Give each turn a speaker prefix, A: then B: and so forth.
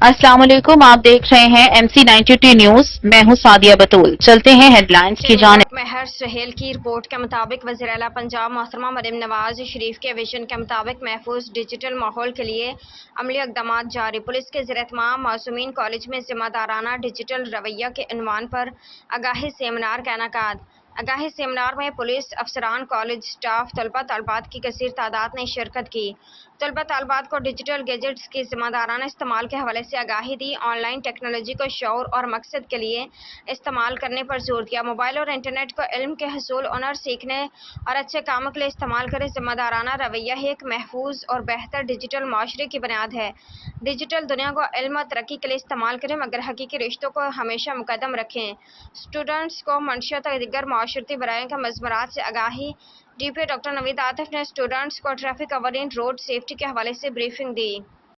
A: अस्सलाम वालेकुम, आप देख रहे हैं MC 92 न्यूज। मैं हूं सादिया बतूल। चलते हैं हेडलाइंस की जानिब।
B: महर सुहेल की रिपोर्ट के मुताबिक वज़ीर आला पंजाब मोहतरमा मरीम नवाज शरीफ के विजन के मुताबिक महफूज डिजिटल माहौल के लिए अमली इक़दाम जारी। पुलिस के ज़ेर-एहतमाम मासूमीन कॉलेज में ज़िम्मेदाराना डिजिटल रवैया के इन्वान पर आगाही सेमिनार का इनेकाद। आगाही सेमिनार में पुलिस अफसरान, कॉलेज स्टाफ, तलबा तलबात की कसीर तादाद ने शिरकत की। तलबा तलबात को डिजिटल गैजेट्स के ज़िम्मेदाराना इस्तेमाल के हवाले से आगाही दी। ऑनलाइन टेक्नोलॉजी को शऊर और मकसद के लिए इस्तेमाल करने पर जोर दिया। मोबाइल और इंटरनेट को इल्म के हसूल, हुनर सीखने और अच्छे कामों के लिए इस्तेमाल करें। ज़िम्मेदाराना रवैया ही एक महफूज और बेहतर डिजिटल माशरे की बुनियाद है। डिजिटल दुनिया को इल्म और तरक्की के लिए इस्तेमाल करें, मगर हकीकी रिश्तों को हमेशा मुकदम रखें। स्टूडेंट्स को मंशियत और दीगर माशरती बराए के मज़मरात से आगाही। DPO डॉक्टर नवीद आतिफ ने स्टूडेंट्स को ट्रैफिक कवरिंग, रोड सेफ्टी के हवाले से ब्रीफिंग दी।